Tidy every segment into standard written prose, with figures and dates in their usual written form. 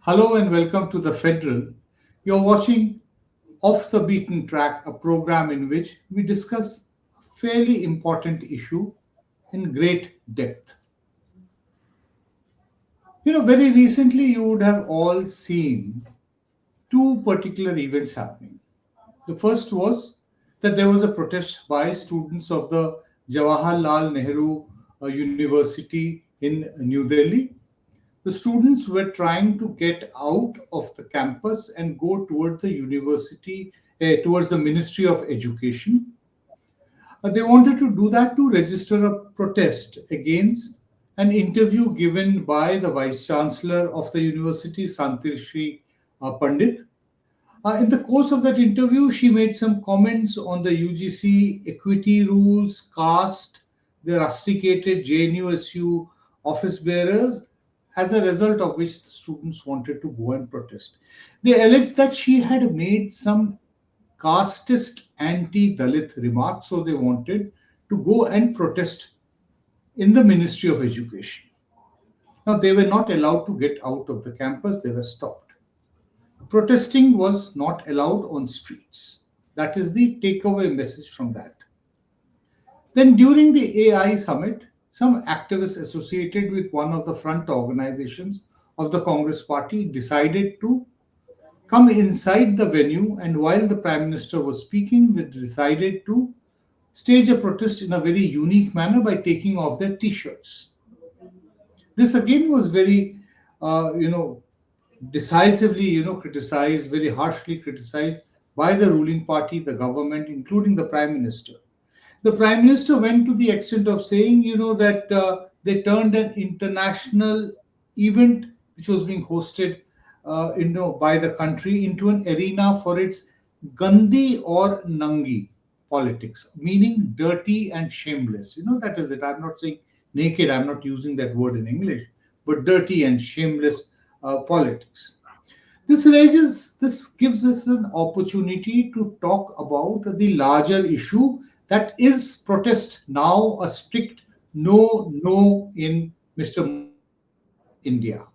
Hello and welcome to the Federal. You're watching Off the Beaten Track, a program in which we discuss a fairly important issue in great depth. Very recently you would have all seen two particular events happening. The first was that there was a protest by students of the Jawaharlal Nehru University in New Delhi. The students were trying to get out of the campus and go towards the university, towards the Ministry of Education. They wanted to do that to register a protest against an interview given by the Vice Chancellor of the university, Santirshi Pandit. In the course of that interview, she made some comments on the UGC equity rules, caste, the rusticated JNUSU office bearers, as a result of which the students wanted to go and protest. They alleged that she had made some casteist anti-Dalit remarks, so they wanted to go and protest in the Ministry of Education. Now, they were not allowed to get out of the campus, they were stopped. Protesting was not allowed on streets. That is the takeaway message from that. Then, during the AI summit, some activists associated with one of the front organizations of the Congress party decided to come inside the venue, and while the Prime Minister was speaking, they decided to stage a protest in a very unique manner by taking off their t-shirts. This again was very, decisively, criticized, very harshly criticized by the ruling party, the government, including the Prime Minister. The Prime Minister went to the extent of saying, that they turned an international event which was being hosted, by the country into an arena for its Gandhi or Nangi politics, meaning dirty and shameless. That is it. I'm not saying naked. I'm not using that word in English, but dirty and shameless politics. This gives us an opportunity to talk about the larger issue, that is protest now a strict no in Mr. India.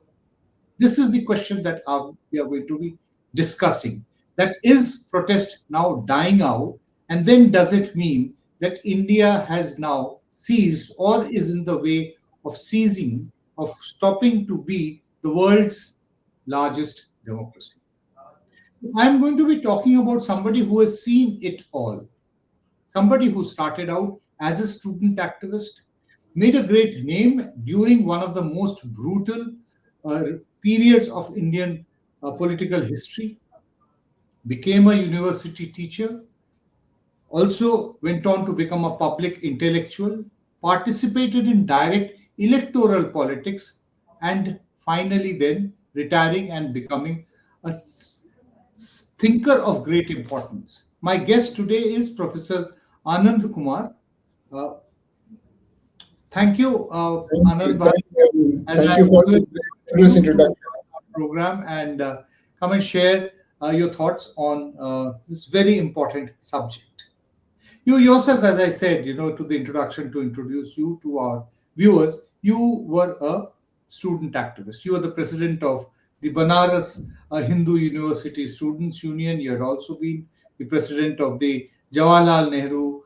This is the question that we are going to be discussing. That is protest now dying out, and then does it mean that India has now seized or is in the way of seizing, of stopping to be the world's largest democracy? I'm going to be talking about somebody who has seen it all. Somebody who started out as a student activist, made a great name during one of the most brutal uh, periods of Indian political history, became a university teacher, also went on to become a public intellectual, participated in direct electoral politics, and finally then retiring and becoming a thinker of great importance. My guest today is Professor Anand Kumar. Uh, Thank you, Thank Anand you. Bhai, as Thank I you for always this welcome generous you to introduction. our program and come and share your thoughts on this very important subject. You yourself, as I said, to the introduction to introduce you to our viewers, you were a student activist. You were the president of the Banaras Hindu University Students Union. You had also been the president of the Jawaharlal Nehru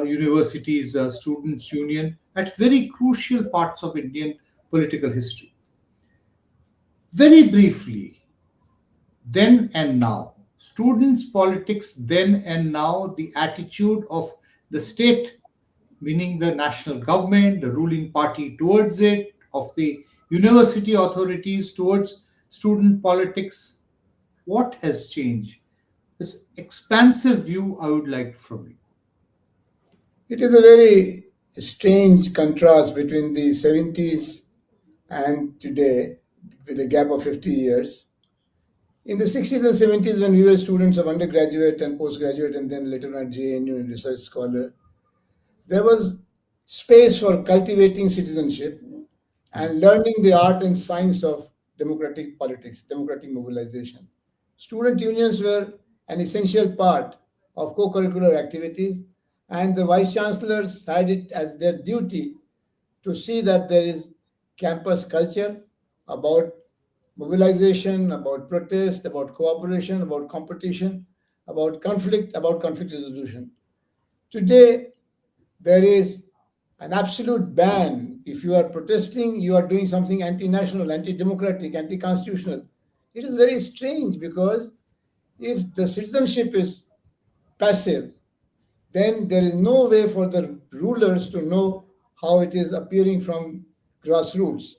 University's Students Union at very crucial parts of Indian political history. Very briefly, then and now, students' politics then and now, the attitude of the state, meaning the national government, the ruling party towards it, of the university authorities towards student politics, what has changed? This expansive view I would like from you. It is a very strange contrast between the 70s and today, with a gap of 50 years. In the 60s and 70s, when we were students of undergraduate and postgraduate, and then later on JNU and research scholar, there was space for cultivating citizenship and learning the art and science of democratic politics, democratic mobilization. Student unions were an essential part of co curricular activities, and the vice chancellors had it as their duty to see that there is campus culture about mobilization, about protest, about cooperation, about competition, about conflict resolution. Today, there is an absolute ban. If you are protesting, you are doing something anti national, anti democratic, anti constitutional. It is very strange because if the citizenship is passive, then there is no way for the rulers to know how it is appearing from grassroots.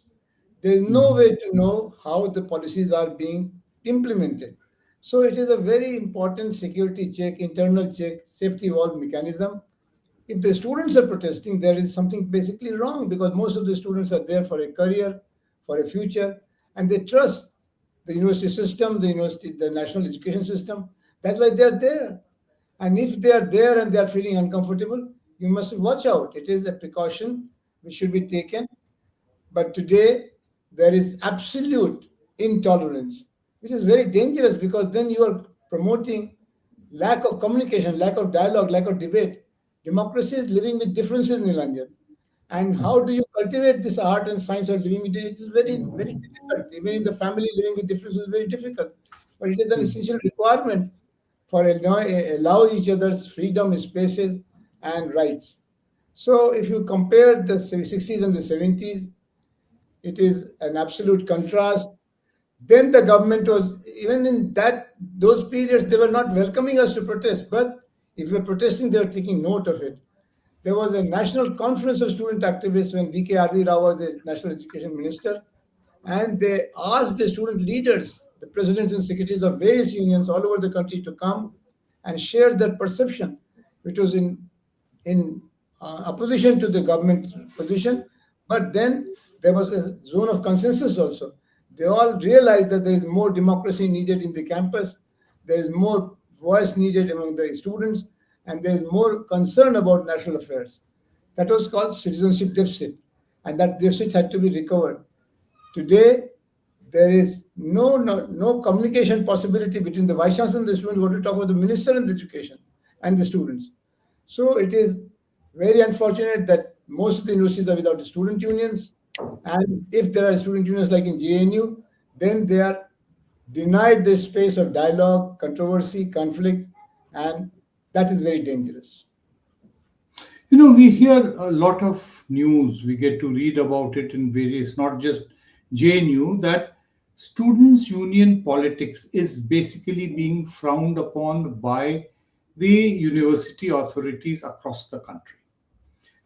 There is no Mhm. way to know how the policies are being implemented. So it is a very important security check, internal check, safety valve mechanism. If the students are protesting, there is something basically wrong because most of the students are there for a career, for a future, and they trust the university system, the national education system. That's why they're there. And if they are there and they are feeling uncomfortable, you must watch out. It is a precaution which should be taken. But today, there is absolute intolerance, which is very dangerous because then you are promoting lack of communication, lack of dialogue, lack of debate. Democracy is living with differences, Nilanjan. And how do you cultivate this art and science of living with it? It is very, very difficult. Even in the family, living with differences is very difficult. But it is an Mhm. essential requirement for allow each other's freedom, spaces, and rights. So if you compare the 60s and the 70s, it is an absolute contrast. Then the government was, even in those periods, they were not welcoming us to protest. But if we were protesting, they were taking note of it. There was a national conference of student activists when B.K.R.V. Rao was the national education minister, and they asked the student leaders, the presidents and secretaries of various unions all over the country to come and share their perception, which was in opposition to the government position. But then there was a zone of consensus also. They all realized that there is more democracy needed in the campus, there is more voice needed among the students, and there is more concern about national affairs. That was called citizenship deficit, and that deficit had to be recovered. Today, there is no communication possibility between the vice chancellor and the student. What to talk about the minister and the education and the students. So it is very unfortunate that most of the universities are without student unions, and if there are student unions like in JNU, then they are denied the space of dialogue, controversy, conflict, and that is very dangerous. We hear a lot of news. We get to read about it in various, not just JNU, that students' union politics is basically being frowned upon by the university authorities across the country.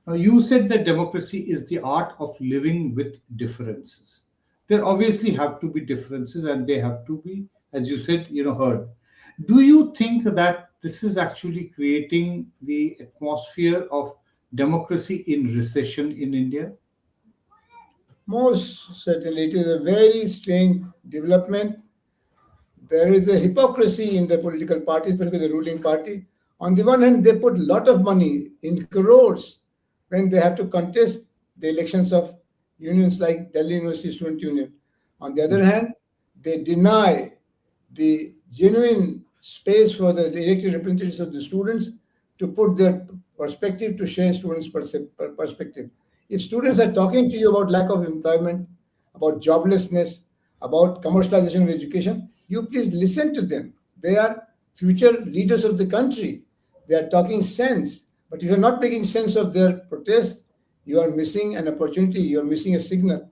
Now, you said that democracy is the art of living with differences. There obviously have to be differences and they have to be, as you said, heard. Do you think that this is actually creating the atmosphere of democracy in recession in India? Most certainly, it is a very strange development. There is a hypocrisy in the political parties, particularly the ruling party. On the one hand, they put a lot of money in crores when they have to contest the elections of unions like Delhi University Student Union. On the other hand, they deny the genuine space for the elected representatives of the students to put their perspective, to share students' perspective. If students are talking to you about lack of employment, about joblessness, about commercialization of education, you please listen to them. They are future leaders of the country. They are talking sense. But if you're not making sense of their protest, you are missing an opportunity, you are missing a signal.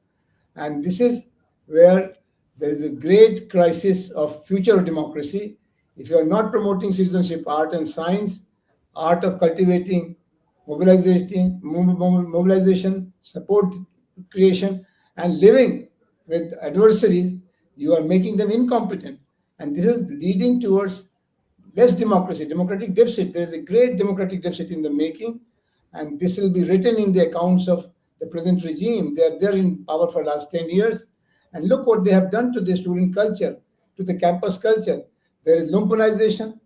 And this is where there is a great crisis of future of democracy. If you are not promoting citizenship, art and science, art of cultivating mobilization, support creation, and living with adversaries, you are making them incompetent. And this is leading towards less democracy, democratic deficit. There is a great democratic deficit in the making, and this will be written in the accounts of the present regime. They are there in power for the last 10 years, and look what they have done to the student culture, to the campus culture. There is lumpenization,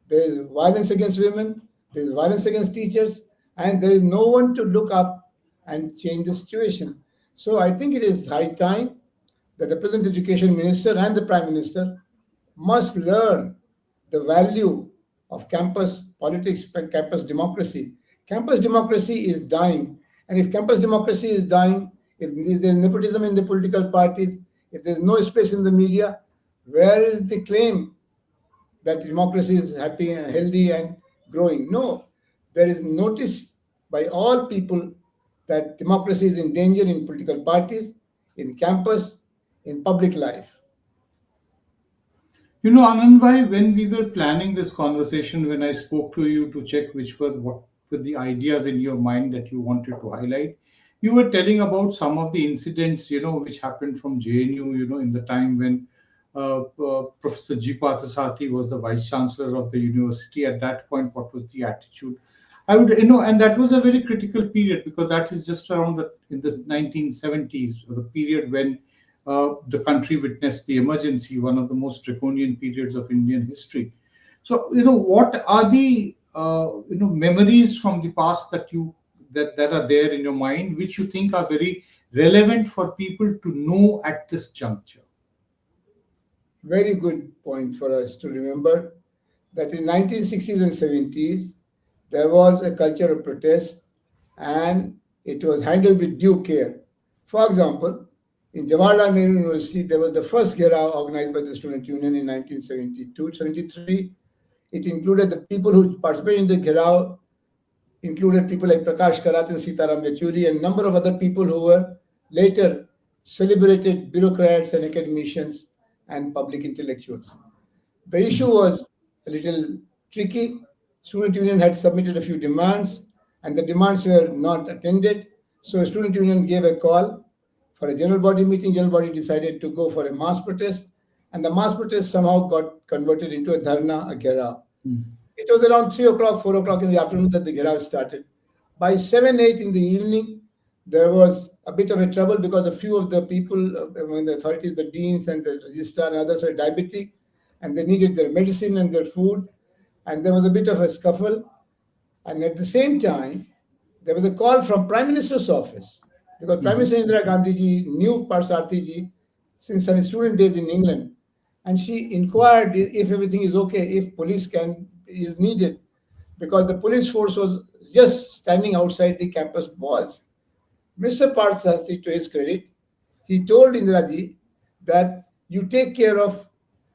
there is violence against women, there is violence against teachers, and there is no one to look up and change the situation. So I think it is high time that the present education minister and the prime minister must learn the value of campus politics and campus democracy. Campus democracy is dying. And if campus democracy is dying, if there's nepotism in the political parties, if there's no space in the media, where is the claim that democracy is happy and healthy and growing? No, there is notice by all people that democracy is in danger in political parties, in campus, in public life. Anandbhai, when we were planning this conversation, when I spoke to you to check which were what were the ideas in your mind that you wanted to highlight, you were telling about some of the incidents, which happened from JNU, in the time when Professor G. Parthasarathi was the vice chancellor of the university. At that point, what was the attitude? I would, and that was a very critical period because that is just around in the 1970s, the period when the country witnessed the emergency, one of the most draconian periods of Indian history. So, what are the memories from the past that are there in your mind, which you think are very relevant for people to know at this juncture? Very good point for us to remember that in 1960s and 70s, there was a culture of protest and it was handled with due care. For example, in Jawaharlal Nehru University, there was the first Gherav organized by the Student Union in 1972-73. It included the people who participated in the Gherav, included people like Prakash Karat and Sitaram Yechuri and a number of other people who were later celebrated bureaucrats and academicians and public intellectuals. The issue was a little tricky. Student Union had submitted a few demands, and the demands were not attended. So Student Union gave a call for a general body meeting. General body decided to go for a mass protest, and the mass protest somehow got converted into a dharna, a gherav. It was around 3 o'clock, 4 o'clock in the afternoon that the gherav started. By 7, 8 in the evening, there was a bit of a trouble because a few of the people among the authorities, the deans and the registrar and others were diabetic, and they needed their medicine and their food, and there was a bit of a scuffle. And at the same time, there was a call from Prime Minister's office because Prime Minister Indira Gandhi ji knew Parthasarathi ji since her student days in England, and she inquired if everything is okay, if police is needed, because the police force was just standing outside the campus walls. Mr. Parthasarathi, to his credit, he told Indira ji that you take care of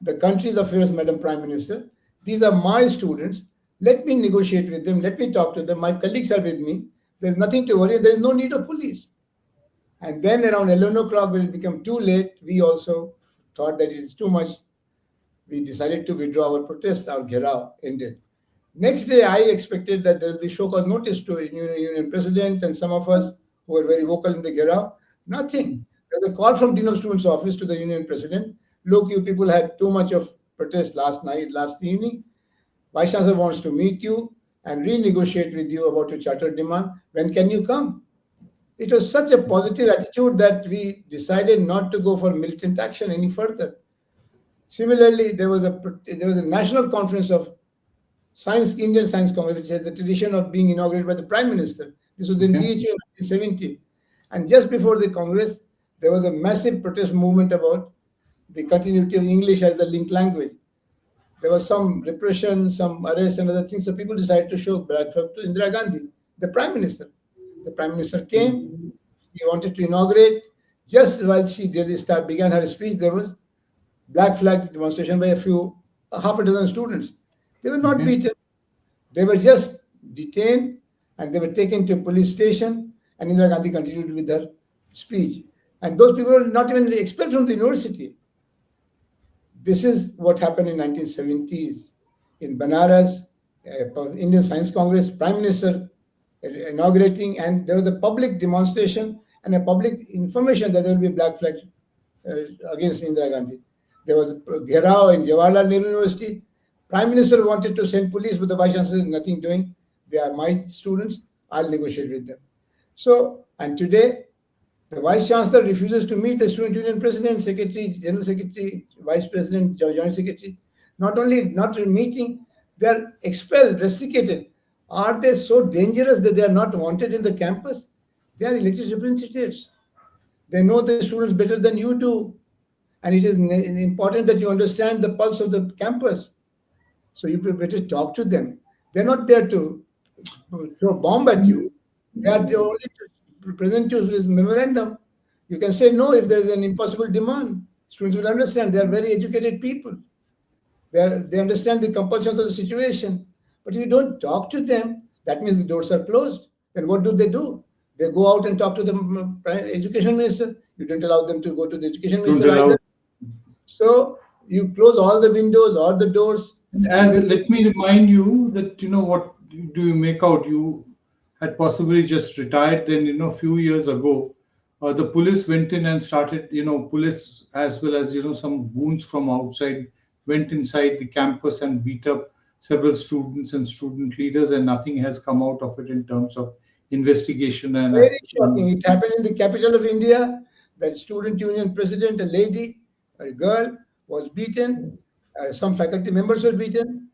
the country's affairs, Madam Prime Minister. These are my students. Let me negotiate with them. Let me talk to them. My colleagues are with me. There's nothing to worry. There is no need of police. And then around 11 o'clock, when it became too late, we also thought that it is too much. We decided to withdraw our protest. Our gherav ended. Next day, I expected that there will be show cause notice to union president and some of us who were very vocal in the gherav. Nothing. There was a call from Dean of Students' office to the union president. Look, you people had too much of protest last evening. Vice Chancellor wants to meet you and renegotiate with you about your charter demand. When can you come? It was such a positive attitude that we decided not to go for militant action any further. Similarly, there was a national conference of Indian Science Congress, which has the tradition of being inaugurated by the Prime Minister. This was in BHU in 1970. And just before the Congress, there was a massive protest movement about the continuity of English as the linked language. There was some repression, some arrests and other things. So people decided to show black flag to Indira Gandhi, the Prime Minister. The Prime Minister came, he wanted to inaugurate. Just while she began her speech, there was black flag demonstration by half a dozen students. They were not beaten. They were just detained and they were taken to a police station, and Indira Gandhi continued with her speech. And those people were not even expelled from the university. This is what happened in 1970s in Banaras, Indian Science Congress, Prime Minister inaugurating, and there was a public demonstration and a public information that there will be a black flag against Indira Gandhi. There was a gherav in Jawaharlal Nehru University. Prime Minister wanted to send police, but the Vice Chancellor is nothing doing. They are my students. I'll negotiate with them. So, and today, the Vice Chancellor refuses to meet the Student Union President, Secretary, General Secretary, Vice President, Joint Secretary. Not only not meeting, they are expelled, rusticated. Are they so dangerous that they are not wanted in the campus? They are elected representatives. They know the students better than you do. And it is important that you understand the pulse of the campus. So you better talk to them. They're not there to throw a bomb at you. They are there only to present you with memorandum. You can say no if there is an impossible demand. Students will understand. They are very educated people. They understand the compulsions of the situation. But if you don't talk to them, that means the doors are closed. Then what do? They go out and talk to the education minister. You don't allow them to go to the education Don't minister allow. either. So you close all the windows, all the doors, And and as then let me remind you that what do you make out? You had possibly just retired. Then few years ago, the police went in and started. Police as well as some goons from outside went inside the campus and beat up several students and student leaders, and nothing has come out of it in terms of investigation and very shocking. It happened in the capital of India. That student union president, a lady, a girl, was beaten. Some faculty members were beaten.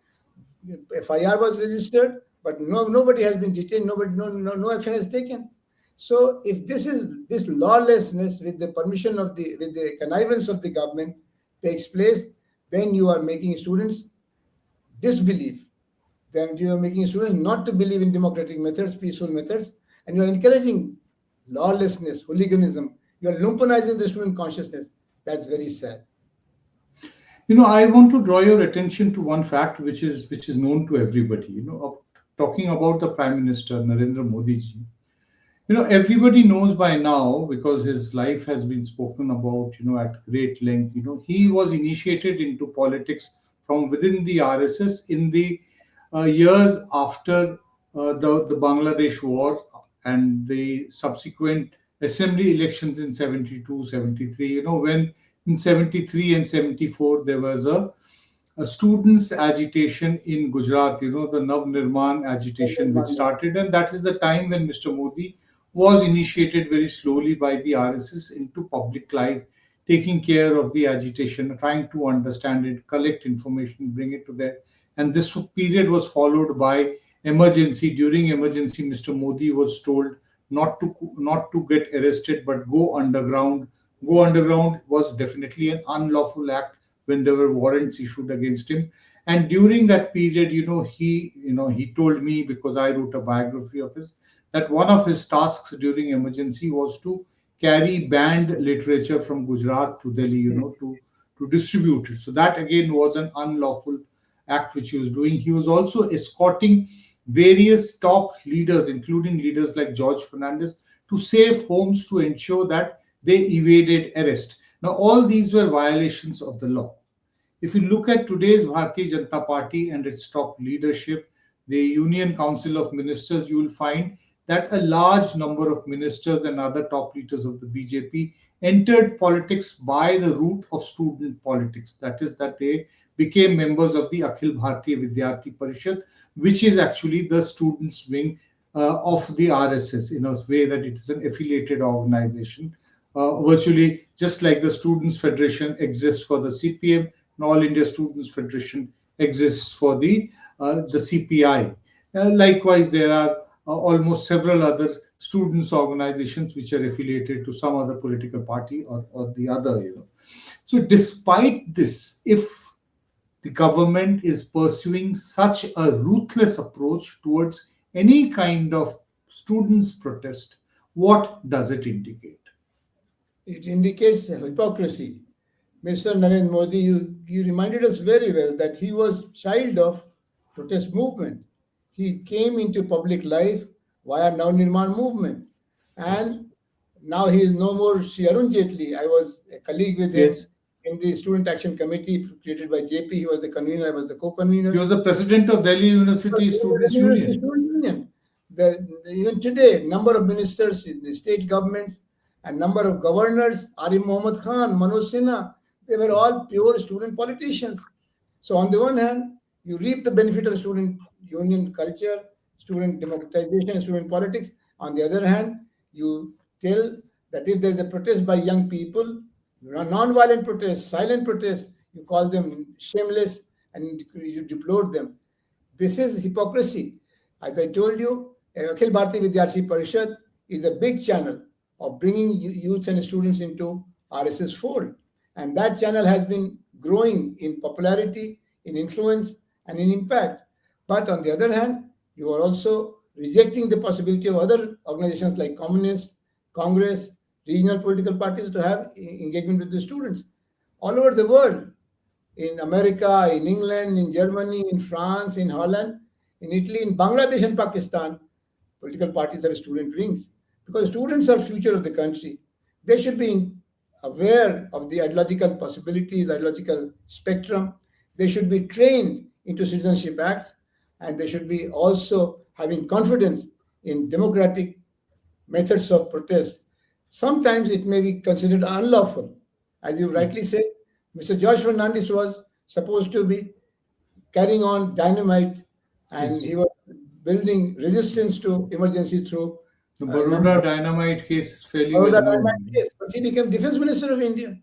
FIR was registered, but nobody has been detained. No action is taken. So if this lawlessness with the permission of with the connivance of the government takes place, then you are making students disbelieve. Then you are making students not to believe in democratic methods, peaceful methods, and you are encouraging lawlessness, hooliganism. You are lumpenizing the student consciousness. That's very sad. I want to draw your attention to one fact which is known to everybody. Talking about the Prime Minister Narendra Modi ji. Everybody knows by now because his life has been spoken about, at great length. He was initiated into politics from within the RSS in the years after the Bangladesh war and the subsequent assembly elections in 72, 73. When in 73 and 74 there was a students' agitation in Gujarat, the Nav Nirman agitation which started, and that is the time when Mr. Modi was initiated very slowly by the RSS into public life, taking care of the agitation, trying to understand it, collect information, bring it to there. And this period was followed by emergency. During emergency, Mr. Modi was told not to get arrested, but go underground. Go underground was definitely an unlawful act when there were warrants issued against him. And during that period, he told me, because I wrote a biography of his, that one of his tasks during emergency was to carry banned literature from Gujarat to Delhi, to distribute it. So that again was an unlawful act which he was doing. He was also escorting various top leaders, including leaders like George Fernandez, to safe homes to ensure that they evaded arrest. Now, all these were violations of the law. If you look at today's Bharatiya Janata Party and its top leadership, the Union Council of Ministers, you will find that a large number of ministers and other top leaders of the BJP entered politics by the route of student politics. That is, that they became members of the Akhil Bharatiya Vidyarthi Parishad, which is actually the students' wing of the RSS, in a way that it is an affiliated organization. Virtually just like the Students' Federation exists for the CPM, and All India Students' Federation exists for the CPI. Likewise, there are almost several other students' organizations which are affiliated to some other political party or the other. So, despite this, if the government is pursuing such a ruthless approach towards any kind of students' protest, what does it indicate? It indicates hypocrisy. Mr. Narendra Modi, you reminded us very well that he was child of protest movement. He came into public life via Nirman movement. Yes. And now he is no more Shri Arun Jaitley. I was a colleague with him Yes. in the Student Action Committee created by JP. He was the convener, I was the He co-convener. was the president of Delhi University Students' Union. Union. Even today, number of ministers in the state governments and number of governors, Arif Muhammad Khan, Manoj Sinha, they were Yes. all pure student politicians. So on the one hand, you reap the benefit of student union culture, student democratization, student politics. On the other hand, you tell that if there's a protest by young people, non-violent protests, silent protests, you call them shameless and you deplore them. This is hypocrisy. As I told you, Akhil Bharati Vidyarthi Parishad is a big channel of bringing youth and students into RSS fold. And that channel has been growing in popularity, in influence, and in impact. But on the other hand, you are also rejecting the possibility of other organizations like Communists, Congress, regional political parties to have engagement with the students. all over the world, in America, in England, in Germany, in France, in Holland, in Italy, in Bangladesh and Pakistan, political parties have student wings because students are future of the country. They should be aware of the ideological possibilities, ideological spectrum. They should be trained into citizenship acts, and they should be also having confidence in democratic methods of protest. Sometimes it may be considered unlawful. As you rightly said, Mr. George Fernandez was supposed to be carrying on dynamite, and Yes. he was building resistance to emergency through The a number Baroda of dynamite case is fairly well Baroda dynamite known. case, but he became defense minister of India.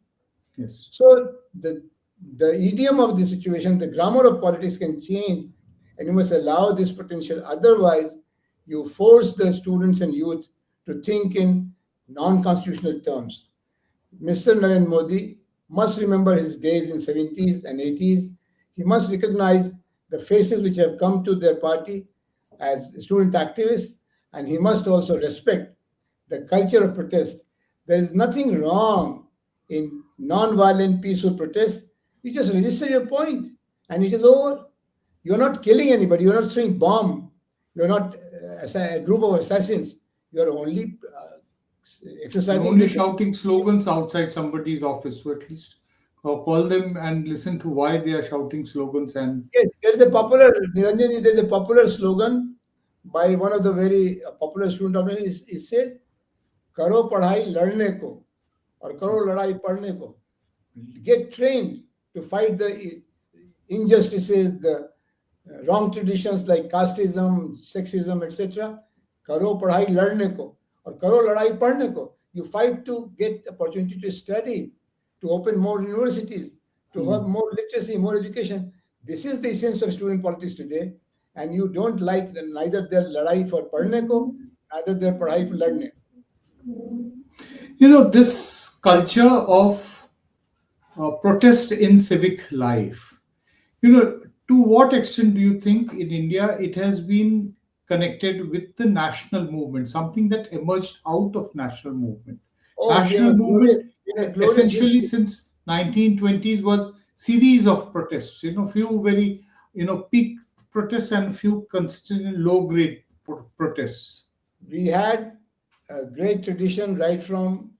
Yes. So the idiom of the situation, the grammar of politics can change, and you must allow this potential. Otherwise, you force the students and youth to think in non-constitutional terms. Mr. Narendra Modi must remember his days in 70s and 80s. He must recognize the faces which have come to their party as student activists, and he must also respect the culture of protest. There is nothing wrong in non-violent, peaceful protest. You just register your point, and it is over. You're not killing anybody. You're not throwing bomb. You're not a group of assassins. You're only You're exercising only the shouting slogans outside somebody's office, so at least call them and listen to why they are shouting slogans. And Yes, there is a popular Niranjan, there is a popular slogan by one of the very popular student organizations. It says, "करो पढ़ाई लड़ने को और करो लड़ाई पढ़ने को." Get trained to fight the injustices, the wrong traditions like casteism, sexism, etc. करो पढ़ाई लड़ने को और करो लड़ाई पढ़ने को. You fight to get opportunity to study, to open more universities, to have more literacy, more education. This is the essence of student politics today. And you don't like neither their लड़ाई for पढ़ने को, neither their पढ़ाई for लड़ने. this culture of protest in civic life, to what extent do you think in India it has been connected with the national movement, something that emerged out of national movement? Oh, National movement we have a glorious essentially history. since 1920s was series of protests, few very, peak protests and few consistent low grade protests. We had a great tradition right from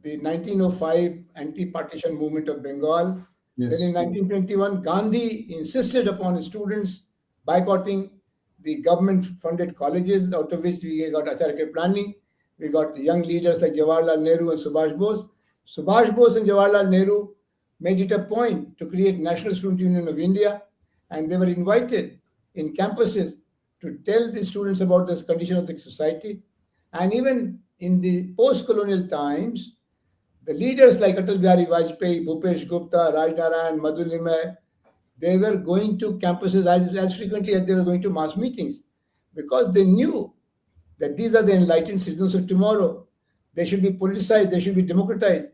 the 1905 anti-partition movement of Bengal. Then Yes. in 1921, Gandhi insisted upon students boycotting the government-funded colleges, out of which we got Acharya Planning. We got young leaders like Jawaharlal Nehru and Subhash Bose. Subhash Bose and Jawaharlal Nehru made it a point to create National Student Union of India, and they were invited in campuses to tell the students about the condition of the society. And even in the post-colonial times, the leaders like Atal Bihari Vajpayee, Bhupesh Gupta, Raj Narayan, Madhu Limay, they were going to campuses as frequently as they were going to mass meetings because they knew that these are the enlightened citizens of tomorrow. They should be politicized, they should be democratized.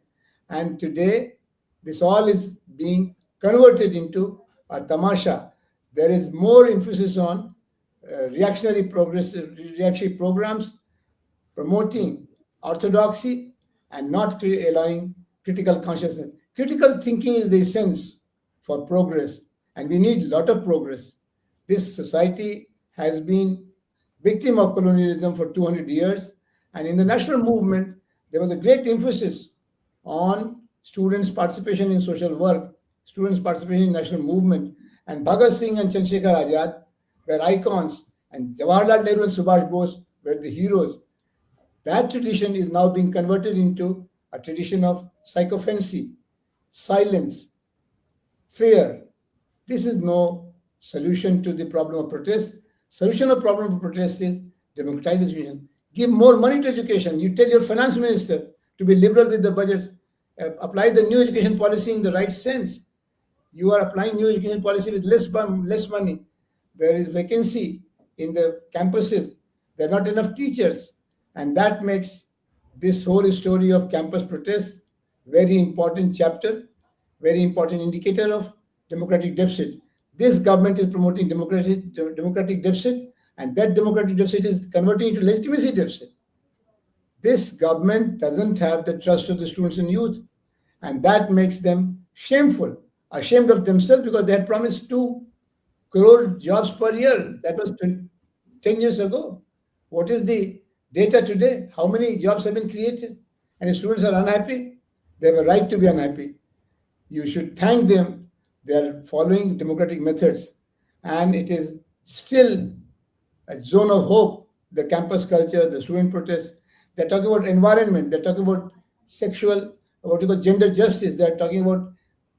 And today, this all is being converted into a tamasha. There is more emphasis on reactionary programs promoting orthodoxy and not allowing critical consciousness. Critical thinking is the essence for progress, and we need a lot of progress. This society has been victim of colonialism for 200 years, and in the national movement, there was a great emphasis on students' participation in social work, students' participation in national movement, and Bhagat Singh and Chandrasekhar Azad were icons, and Jawaharlal Nehru and Subhash Bose were the heroes. That tradition is now being converted into a tradition of sycophancy, silence, fear. This is no solution to the problem of protest. Solution of problem of protest is democratize education. Give more money to education. You tell your finance minister to be liberal with the budgets. Apply the new education policy in the right sense. You are applying new education policy with less money. There is vacancy in the campuses. There are not enough teachers. And that makes this whole story of campus protest very important chapter, very important indicator of democratic deficit. This government is promoting democratic deficit, and that democratic deficit is converting into legitimacy deficit. This government doesn't have the trust of the students and youth, and that makes them Shameful, ashamed of themselves because they had promised 2 crore jobs per year. That was 10 years ago. What is the data today? How many jobs have been created? And if students are unhappy, they have a right to be unhappy. You should thank them. They are following democratic methods. And it is still a zone of hope. The campus culture, the student protests, they're talking about environment, they're talking about sexual, what you call gender justice, they're talking about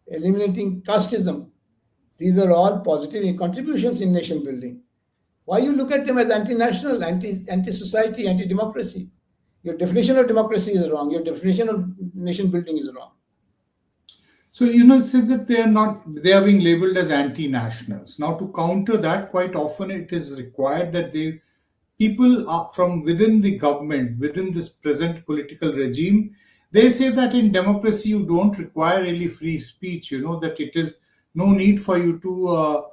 eliminating casteism. These are all positive contributions in nation building. Why you look at them as anti-national, anti-society, anti-democracy? Your definition of democracy is wrong. Your definition of nation building is wrong. So, say that they are being labeled as anti-nationals. Now, to counter that, quite often it is required that people are from within the government, within this present political regime, they say that in democracy you don't require really free speech, that it is no need for you to,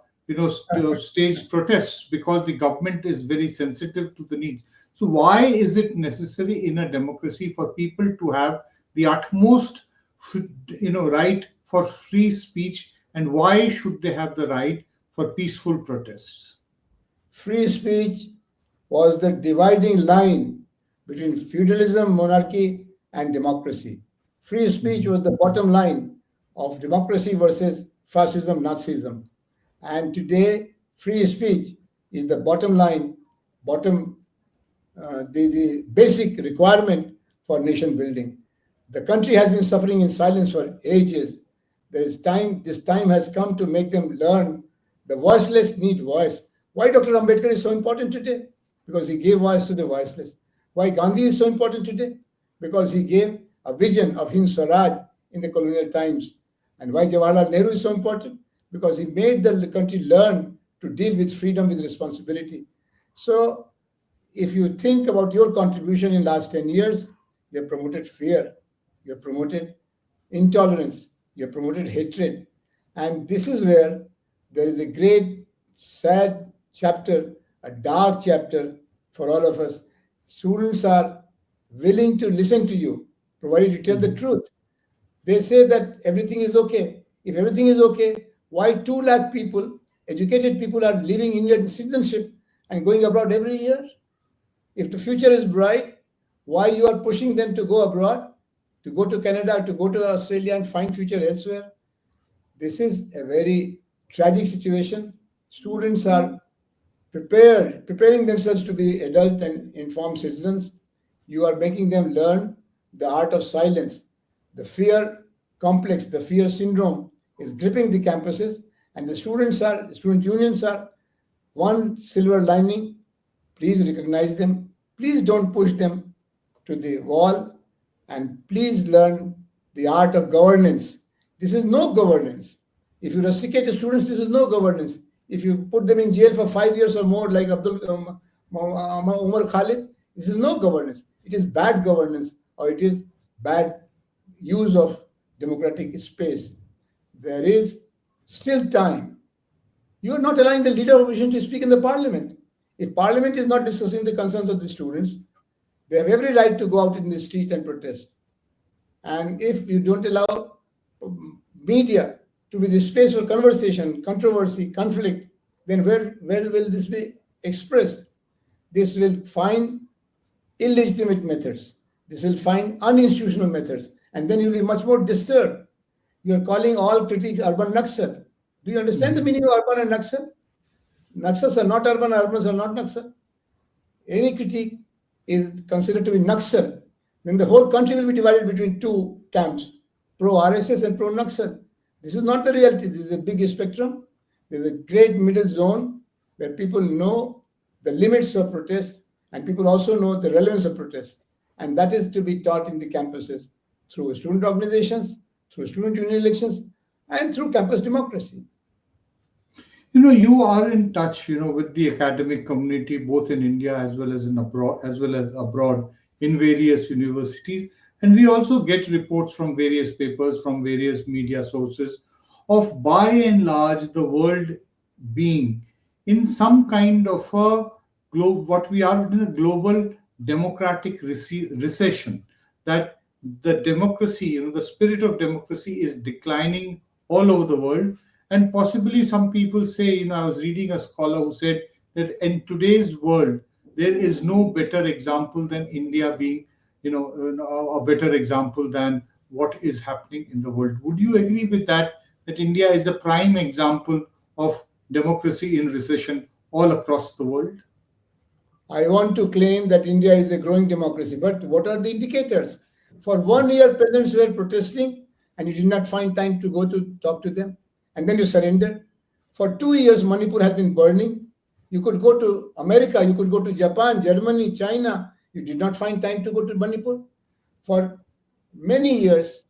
stage protests because the government is very sensitive to the needs. So why is it necessary in a democracy for people to have the utmost, right for free speech, and why should they have the right for peaceful protests? Free speech was the dividing line between feudalism, monarchy, and democracy. Free speech was the bottom line of democracy versus fascism, Nazism. And today, free speech is the bottom line, bottom, the basic requirement for nation building. The country has been suffering in silence for ages. This time has come to make them learn the voiceless need voice. Why Dr. Ambedkar is so important today? Because he gave voice to the voiceless. Why Gandhi is so important today? Because he gave a vision of Hind Swaraj in the colonial times. And why Jawaharlal Nehru is so important? Because he made the country learn to deal with freedom with responsibility. So if you think about your contribution in last 10 years, you have promoted fear, you have promoted intolerance, you have promoted hatred. And this is where there is a great, sad chapter, a dark chapter for all of us. Students are willing to listen to you, provided you tell the truth. They say that everything is okay. If everything is okay, why 2 lakh people, educated people, are leaving Indian citizenship and going abroad every year? If the future is bright, why you are pushing them to go abroad, to go to Canada, to go to Australia and find future elsewhere? This is a very tragic situation. Students are preparing themselves to be adult and informed citizens. You are making them learn the art of silence. The fear complex, the fear syndrome is gripping the campuses, and the student unions are one silver lining. Please recognize them. Please don't push them to the wall, and please learn the art of governance. This is no governance. If you rusticate the students, this is no governance. If you put them in jail for 5 years or more, like Umar Khalid, this is no governance. It is bad governance, or it is bad use of democratic space. There is still time. You are not allowing the leader of opposition to speak in the parliament. If parliament is not discussing the concerns of the students, they have every right to go out in the street and protest. And if you don't allow media to be the space for conversation, controversy, conflict, then where will this be expressed? This will find illegitimate methods. This will find uninstitutional methods. And then you'll be much more disturbed. You're calling all critics urban Naxal. Do you understand the meaning of urban and Naxal? Naxals are not urban, urbans are not Naxal. Any critique is considered to be Naxal, then the whole country will be divided between 2 camps, pro-RSS and pro-Naxal. This is not the reality. This is a big spectrum. There's a great middle zone where people know the limits of protest, and people also know the relevance of protest. And that is to be taught in the campuses through student organizations, through student union elections, and through campus democracy. You are in touch, with the academic community, both in India as well as abroad in various universities. And we also get reports from various papers, from various media sources of, by and large, the world being in some kind of a what we are in a global democratic recession. That the democracy, the spirit of democracy is declining all over the world. And possibly some people say, I was reading a scholar who said that in today's world, there is no better example than India being, a better example than what is happening in the world. Would you agree with that, that India is the prime example of democracy in recession all across the world? I want to claim that India is a growing democracy, but what are the indicators? For 1 year, peasants were protesting, and you did not find time to go to talk to them, and then you surrendered. For 2 years, Manipur has been burning. You could go to America, you could go to Japan, Germany, China. You did not find time to go to Manipur. For many years,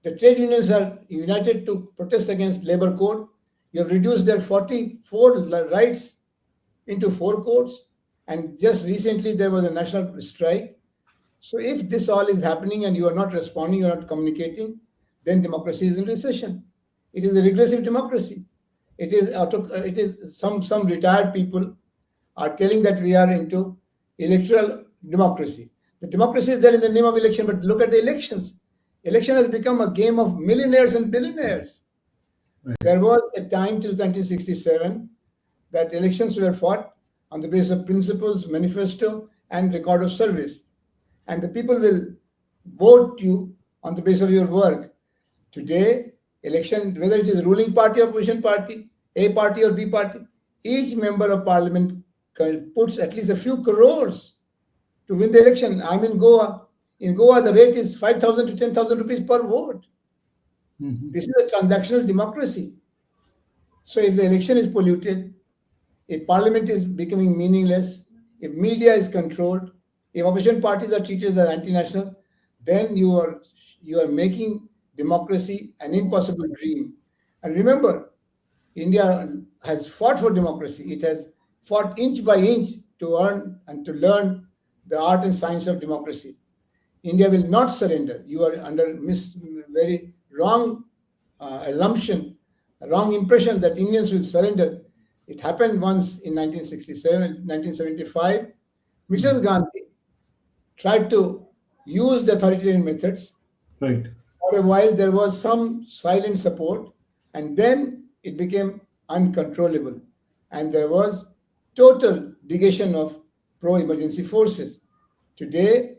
the trade unions are united to protest against labor code. You have reduced their 44 rights into four codes, and just recently there was a national strike. So if this all is happening and you are not responding, you are not communicating, then democracy is in recession. It is a regressive democracy. It is some retired people are telling that we are into electoral democracy. The democracy is there in the name of election, but look at the elections. Election has become a game of millionaires and billionaires. Right. There was a time till 1967 that elections were fought on the basis of principles, manifesto, and record of service. And the people will vote you on the basis of your work. Today, election, whether it is ruling party or opposition party, A party or B party, each member of parliament puts at least a few crores to win the election. I'm in Goa. In Goa, the rate is 5,000 to 10,000 rupees per vote. Mhm. This is a transactional democracy. So if the election is polluted, if parliament is becoming meaningless, if media is controlled, if opposition parties are treated as anti-national, then you are making democracy an impossible dream. And remember, India has fought for democracy. It has fought inch by inch to earn and to learn the art and science of democracy. India will not surrender. You are under very wrong assumption, a wrong impression that Indians will surrender. It happened once in 1967, 1975. Mrs. Gandhi tried to use the authoritarian methods. Right. For a while, there was some silent support, and then it became uncontrollable. And there was total negation of pro emergency forces. Today,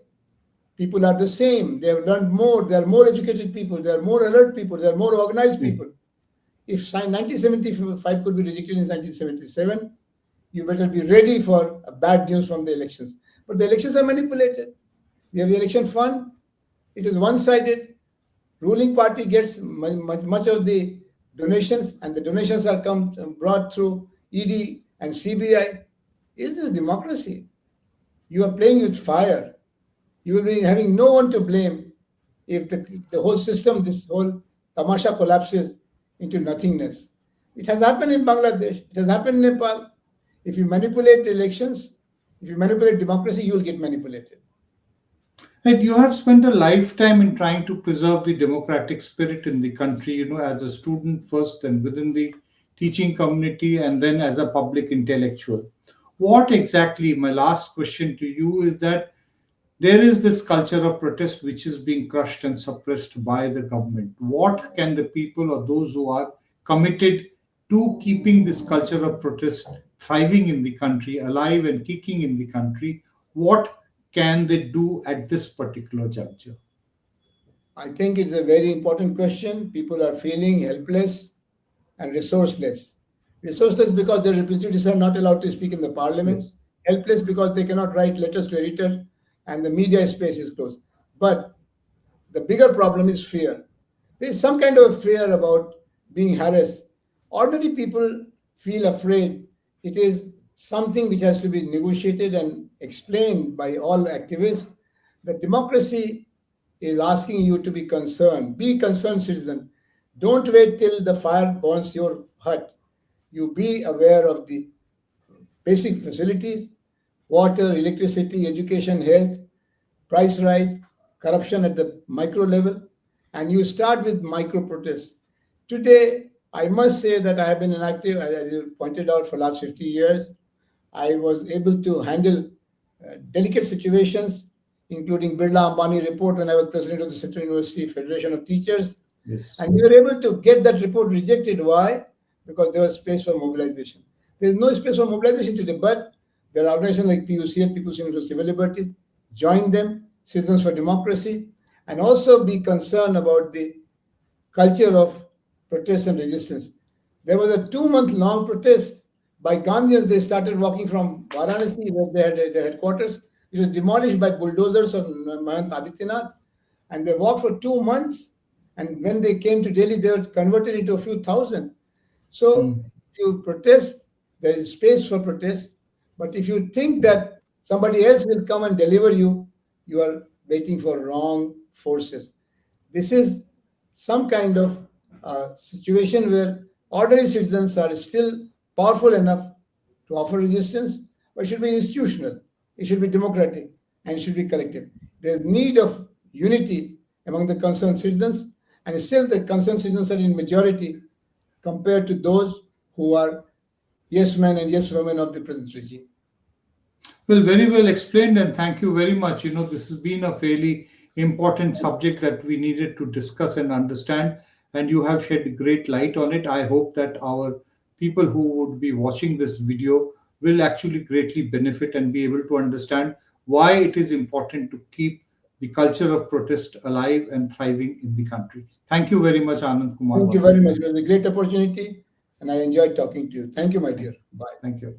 people are the same. They have learned more. They are more educated people. They are more alert people. They are more organized Mm. people. If 1975 could be rejected in 1977, you better be ready for a bad news from the elections. But the elections are manipulated. We have the election fund. It is one-sided. Ruling party gets much of the donations, and the donations are brought through ED and CBI. Is this democracy? You are playing with fire. You will be having no one to blame if the whole system, this whole tamasha collapses into nothingness. It has happened in Bangladesh. It has happened in Nepal. If you manipulate elections, if you manipulate democracy, you will get manipulated. And you have spent a lifetime in trying to preserve the democratic spirit in the country, as a student first, then within the teaching community, and then as a public intellectual. What exactly, my last question to you is that there is this culture of protest which is being crushed and suppressed by the government. What can the people or those who are committed to keeping this culture of protest thriving in the country, alive and kicking in the country, what can they do at this particular juncture? I think it's a very important question. People are feeling helpless and resourceless. Resourceless because their representatives are not allowed to speak in the parliament. Yes. Helpless because they cannot write letters to editor and the media space is closed. But the bigger problem is fear. There is some kind of fear about being harassed. Ordinary people feel afraid. It is something which has to be negotiated and explained by all activists. That democracy is asking you to be concerned. Be a concerned citizen. Don't wait till the fire burns your hut. You be aware of the basic facilities, water, electricity, education, health, price rise, corruption at the micro level, and you start with micro protests. Today, I must say that I have been inactive, as you pointed out, for last 50 years. I was able to handle delicate situations including Birla Ambani report when I was president of the Central University Federation of Teachers. Yes. And we were able to get that report rejected. Why? Because there was space for mobilization. There is no space for mobilization today, but there are organizations like PUCL, People's Union for Civil Liberties, join them, Citizens for Democracy, and also be concerned about the culture of protest and resistance. There was a 2-month long protest by Gandhians. They started walking from Varanasi, where they had their headquarters. It was demolished by bulldozers of Mahant Adityanath, and they walked for 2 months. And when they came to Delhi, they were converted into a few thousand. So Mm. if you protest, there is space for protest. But if you think that somebody else will come and deliver you, you are waiting for wrong forces. This is some kind of situation where ordinary citizens are still powerful enough to offer resistance, but it should be institutional, it should be democratic, and it should be collective. There's need of unity among the concerned citizens, and still the concerned citizens are in majority compared to those who are yes men and yes women of the present regime. Well, very well explained, and thank you very much. This has been a fairly important subject that we needed to discuss and understand, and you have shed great light on it. I hope that our people who would be watching this video will actually greatly benefit and be able to understand why it is important to keep the culture of protest alive and thriving in the country. Thank you very much, Anand Kumar, Thank you once very much. again. It was a great opportunity, and I enjoyed talking to you. Thank you, my dear. Bye. Thank you.